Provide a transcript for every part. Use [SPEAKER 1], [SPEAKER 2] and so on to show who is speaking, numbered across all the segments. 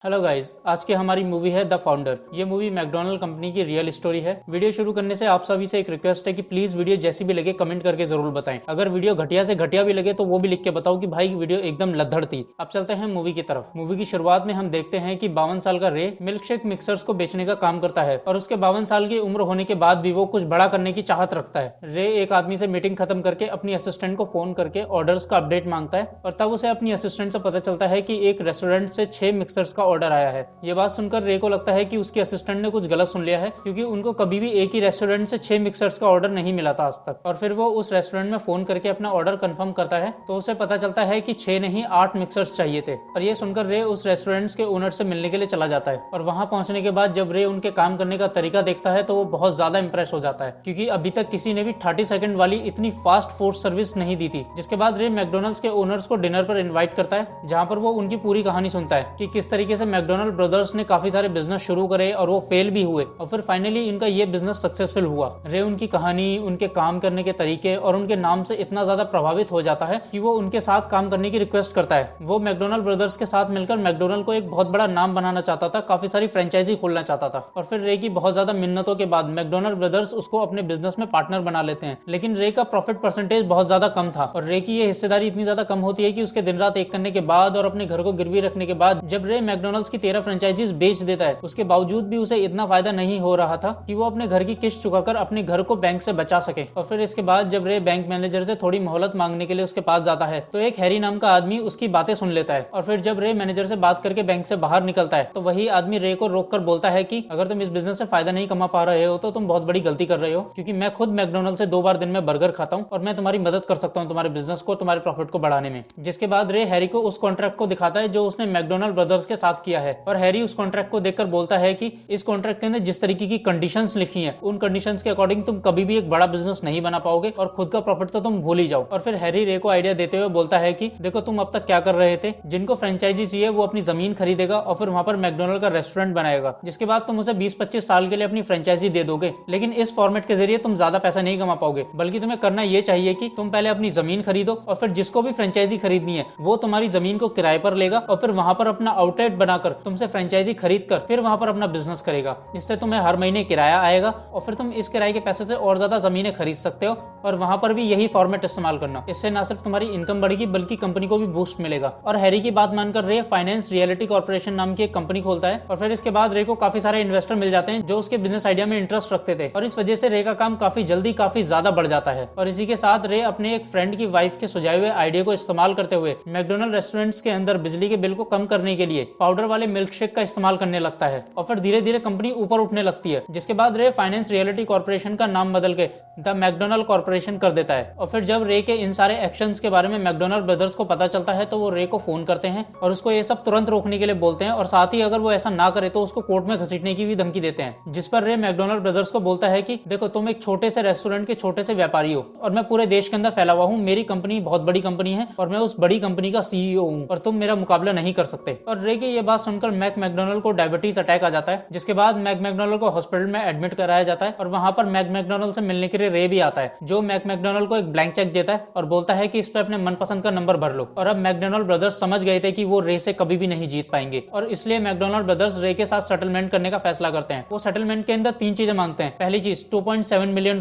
[SPEAKER 1] Hello guys, आज की हमारी मूवी है द फाउंडर। ये मूवी मैकडॉनल्ड कंपनी की रियल स्टोरी है। वीडियो शुरू करने से आप सभी से एक रिक्वेस्ट है कि प्लीज वीडियो जैसी भी लगे कमेंट करके जरूर बताएं। अगर वीडियो घटिया से घटिया भी लगे तो वो भी लिख के बताओ कि भाई वीडियो एकदम लद्दड़ थी। अब चलते हैं मूवी की तरफ। मूवी की शुरुआत में हम देखते हैं कि 52 साल का रे मिल्क शेक मिक्सर्स को बेचने का काम करता है और उसके 52 साल की उम्र होने के बाद भी वो कुछ बड़ा करने की चाहत रखता है। रे एक आदमी से मीटिंग खत्म करके अपनी असिस्टेंट को फोन करके ऑर्डर्स का अपडेट मांगता है और तब उसे अपनी असिस्टेंट से पता चलता है कि एक रेस्टोरेंट से 6 मिक्सर्स का ऑर्डर आया है। ये बात सुनकर रे को लगता है कि उसकी असिस्टेंट ने कुछ गलत सुन लिया है, क्योंकि उनको कभी भी एक ही रेस्टोरेंट से 6 मिक्सर्स का ऑर्डर नहीं मिला था आज तक। और फिर वो उस रेस्टोरेंट में फोन करके अपना ऑर्डर कंफर्म करता है तो उसे पता चलता है कि 6 नहीं 8 मिक्सर्स चाहिए थे। और ये सुनकर रे उस रेस्टोरेंट के ओनर से मिलने के लिए चला जाता है और वहां पहुंचने के बाद जब रे उनके काम करने का तरीका देखता है तो वो बहुत ज्यादा इंप्रेस हो जाता है, क्योंकि अभी तक किसी ने भी 30 सेकंड वाली इतनी फास्ट फूड सर्विस नहीं दी थी। जिसके बाद रे मैकडोनल्ड्स के ओनर्स को डिनर पर इन्वाइट करता है, जहां पर वो उनकी पूरी कहानी सुनता है कि किस तरीके से मैकडोनल्ड ब्रदर्स ने काफी सारे बिजनेस शुरू करे और वो फेल भी हुए और फिर फाइनली इनका ये बिजनेस सक्सेसफुल हुआ। रे उनकी कहानी, उनके काम करने के तरीके और उनके नाम से इतना ज्यादा प्रभावित हो जाता है कि वो उनके साथ काम करने की रिक्वेस्ट करता है। वो मैकडोनल्ड ब्रदर्स के साथ मिलकर मैकडोनल्ड को एक बहुत बड़ा नाम बनाना चाहता था, काफी सारी फ्रेंचाइजी खोलना चाहता था। और फिर रे की बहुत ज्यादा मिन्नतों के बाद मैकडोनल्ड ब्रदर्स उसको अपने बिजनेस में पार्टनर बना लेते हैं, लेकिन रे का प्रॉफिट परसेंटेज बहुत ज्यादा कम था और रे की ये हिस्सेदारी इतनी ज्यादा कम होती है कि उसके दिन रात एक करने के बाद और अपने घर को गिरवी रखने के बाद जब रे मैकडोनल्ड्स की 13 फ्रेंचाइजीज बेच देता है, उसके बावजूद भी उसे इतना फायदा नहीं हो रहा था कि वो अपने घर की किस्त चुकाकर अपने घर को बैंक से बचा सके। और फिर इसके बाद जब रे बैंक मैनेजर से थोड़ी मोहलत मांगने के लिए उसके पास जाता है तो एक हैरी नाम का आदमी उसकी बातें सुन लेता है। और फिर जब रे मैनेजर से बात करके बैंक से बाहर निकलता है तो वही आदमी रे को रोककर बोलता है कि अगर तुम इस बिजनेस से फायदा नहीं कमा पा रहे हो तो तुम बहुत बड़ी गलती कर रहे हो, क्योंकि मैं खुद मैकडोनल्ड से 2 बार दिन में बर्गर खाता हूँ और मैं तुम्हारी मदद कर सकता हूँ तुम्हारे बिजनेस को, तुम्हारे प्रॉफिट को बढ़ाने में। जिसके बाद रे हैरी को उस कॉन्ट्रैक्ट को दिखाता है जो उसने मैकडोनल्ड ब्रदर्स के साथ किया है और हैरी उस कॉन्ट्रैक्ट को देखकर बोलता है कि इस कॉन्ट्रैक्ट के अंदर जिस तरीके की कंडीशंस लिखी हैं उन कंडीशंस के अकॉर्डिंग तुम कभी भी एक बड़ा बिजनेस नहीं बना पाओगे और खुद का प्रॉफिट तो तुम भूल ही जाओ। और फिर हैरी रे को आइडिया देते हुए बोलता है कि देखो तुम अब तक क्या कर रहे थे, जिनको फ्रेंचाइजी चाहिए वो अपनी जमीन खरीदेगा और फिर वहां पर मैकडोनल्ड का रेस्टोरेंट बनाएगा, जिसके बाद तुम उसे 20-25 साल के लिए अपनी फ्रेंचाइजी दे दोगे। लेकिन इस फॉर्मेट के जरिए तुम ज्यादा पैसा नहीं कमा पाओगे, बल्कि तुम्हें करना यह चाहिए कि तुम पहले अपनी जमीन खरीदो और फिर जिसको भी फ्रेंचाइजी खरीदनी है वो तुम्हारी जमीन को किराए पर लेगा और फिर वहां पर अपना आउटलेट बनाकर तुमसे फ्रेंचाइजी खरीद कर फिर वहां पर अपना बिजनेस करेगा। इससे तुम्हें हर महीने किराया आएगा और फिर तुम इस किराए के पैसे से और ज्यादा जमीनें खरीद सकते हो और वहां पर भी यही फॉर्मेट इस्तेमाल करना। इससे ना सिर्फ तुम्हारी इनकम बढ़ेगी बल्कि कंपनी को भी बूस्ट मिलेगा। और हैरी की बात मानकर रे फाइनेंस रियलिटी कॉर्पोरेशन नाम की एक कंपनी खोलता है और फिर इसके बाद रे को काफी सारे इन्वेस्टर मिल जाते हैं जो उसके बिजनेस आइडिया में इंटरेस्ट रखते थे और इस वजह से रे का काम काफी जल्दी काफी ज्यादा बढ़ जाता है। और इसी के साथ रे अपने एक फ्रेंड की वाइफ के सुझाए हुए आइडिया को इस्तेमाल करते हुए मैकडोनल्ड रेस्टोरेंट्स के अंदर बिजली के बिल को कम करने के लिए पाउडर वाले मिल्क शेक का इस्तेमाल करने लगता है और फिर धीरे धीरे कंपनी ऊपर उठने लगती है। जिसके बाद रे फाइनेंस रियलिटी कॉर्पोरेशन का नाम बदल के द मैकडोनल्ड कॉर्पोरेशन कर देता है। और फिर जब रे के इन सारे एक्शंस के बारे में मैकडोनल्ड ब्रदर्स को पता चलता है तो वो रे को फोन करते हैं और उसको ये सब तुरंत रोकने के लिए बोलते हैं और साथ ही अगर वो ऐसा ना करे तो उसको कोर्ट में घसीटने की भी धमकी देते हैं। जिस पर रे मैकडोनल्ड ब्रदर्स को बोलता है कि देखो तुम एक छोटे से रेस्टोरेंट के छोटे से व्यापारी हो और मैं पूरे देश के अंदर फैला हुआ हूँ, मेरी कंपनी बहुत बड़ी कंपनी है और मैं उस बड़ी कंपनी का सीईओ हूँ और तुम मेरा मुकाबला नहीं कर सकते। और रे की ये बात सुनकर मैकडोनल्ड को डायबिटीज अटैक आ जाता है, जिसके बाद मैकडोनल्ड को हॉस्पिटल में एडमिट कराया जाता है और वहां पर मैकडोनल्ड से मिलने के लिए रे भी आता है, जो मैकडोनल्ड को एक ब्लैंक चेक देता है और बोलता है कि इस पर अपने मनपसंद का नंबर भर लो। और अब मैकडोनल्ड ब्रदर्स समझ गए थे कि वो रे से कभी भी नहीं जीत पाएंगे और इसलिए मैकडोनल्ड ब्रदर्स रे के साथ सेटलमेंट करने का फैसला करते हैं। वो सेटलमेंट के अंदर 3 चीजें मांगते हैं। पहली चीज $2.7 मिलियन,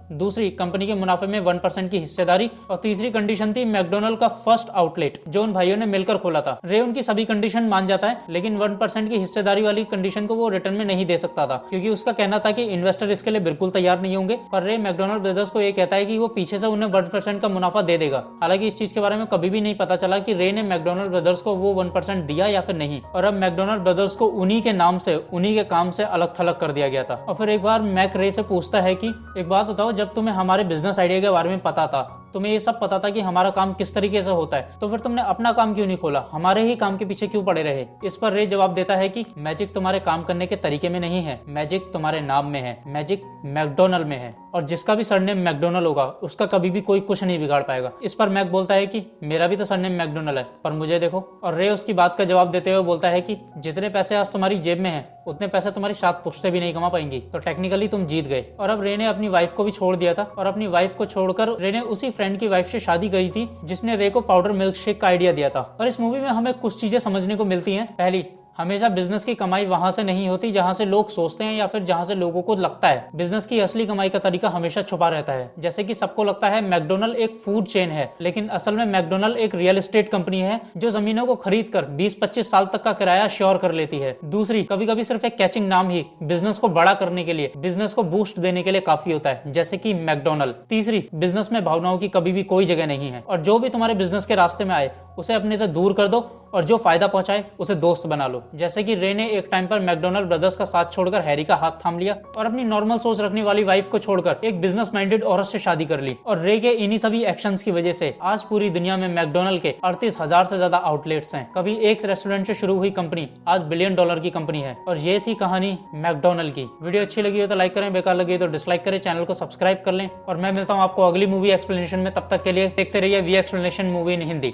[SPEAKER 1] दूसरी कंपनी के मुनाफे में 1% की हिस्सेदारी और तीसरी कंडीशन थी मैकडोनल्ड का फर्स्ट आउटलेट जो उन भाइयों ने मिलकर खोला था। रे उनकी सभी कंडीशन मान जाता है, लेकिन 1% की हिस्सेदारी वाली कंडीशन को वो रिटर्न में नहीं दे सकता था, क्योंकि उसका कहना था कि इन्वेस्टर इसके लिए बिल्कुल तैयार नहीं होंगे। पर रे मैकडोनल्ड ब्रदर्स को ये कहता है कि वो पीछे से उन्हें 1% का मुनाफा दे देगा। हालांकि इस चीज के बारे में कभी भी नहीं पता चला कि रे ने मैकडोनल्ड ब्रदर्स को वो 1% दिया या फिर नहीं। और अब मैकडोनल्ड ब्रदर्स को उन्हीं के नाम से, उन्हीं के काम से अलग थलग कर दिया गया था। और फिर एक बार मैक रे से पूछता है कि एक बात बताओ, जब तुम्हें हमारे बिजनेस आइडिया के बारे में पता था, तुम्हें ये सब पता था कि हमारा काम किस तरीके से होता है, तो फिर तुमने अपना काम क्यों नहीं खोला, हमारे ही काम के पीछे क्यों पड़े रहे। इस पर रे जवाब देता है कि मैजिक तुम्हारे काम करने के तरीके में नहीं है, मैजिक तुम्हारे नाम में है, मैजिक मैकडोनल्ड में है और जिसका भी सरनेम मैकडोनल्ड होगा उसका कभी भी कोई कुछ नहीं बिगाड़ पाएगा। इस पर मैक बोलता है कि मेरा भी तो सरनेम मैकडोनल्ड है, पर मुझे देखो। और रे उसकी बात का जवाब देते हुए बोलता है कि जितने पैसे आज तुम्हारी जेब में है उतने पैसे तुम्हारी 7 पुश्तें भी नहीं कमा पाएंगी, तो टेक्निकली तुम जीत गए। और अब रे ने अपनी वाइफ को भी छोड़ दिया था और अपनी वाइफ को छोड़कर रे ने उसी फ्रेंड की वाइफ से शादी करी थी जिसने रे को पाउडर मिल्क शेक का आइडिया दिया था। और इस मूवी में हमें कुछ चीजें समझने को मिलती हैं। पहली, हमेशा बिजनेस की कमाई वहां से नहीं होती जहां से लोग सोचते हैं या फिर जहां से लोगों को लगता है। बिजनेस की असली कमाई का तरीका हमेशा छुपा रहता है। जैसे कि सबको लगता है मैकडोनल्ड एक फूड चेन है, लेकिन असल में मैकडोनल्ड एक रियल एस्टेट कंपनी है जो जमीनों को खरीद कर 20-25 साल तक का किराया श्योर कर लेती है। दूसरी, कभी कभी सिर्फ एक कैचिंग नाम ही बिजनेस को बड़ा करने के लिए, बिजनेस को बूस्ट देने के लिए काफी होता है, जैसे कि मैकडोनल्ड। तीसरी, बिजनेस में भावनाओं की कभी भी कोई जगह नहीं है, और जो भी तुम्हारे बिजनेस के रास्ते में आए उसे अपने से दूर कर दो, और जो फायदा पहुंचाए उसे दोस्त बना लो। जैसे कि रे ने एक टाइम पर मैकडोनल्ड ब्रदर्स का साथ छोड़कर हैरी का हाथ थाम लिया और अपनी नॉर्मल सोच रखने वाली वाइफ को छोड़कर एक बिजनेस माइंडेड औरत से शादी कर ली। और रे के इन्हीं सभी एक्शंस की वजह से आज पूरी दुनिया में मैकडोनल्ड के 38,000 से ज्यादा आउटलेट्स हैं। कभी एक रेस्टोरेंट से शुरू हुई कंपनी आज $1 बिलियन की कंपनी है। और ये थी कहानी मैकडोनल्ड की। वीडियो अच्छी लगी हो तो लाइक करें, बेकार लगी तो डिसलाइक करें, चैनल को सब्सक्राइब कर लें। और मैं मिलता हूं आपको अगली मूवी एक्सप्लेनेशन में। तब तक के लिए देखते रहिए we explanation movie in Hindi.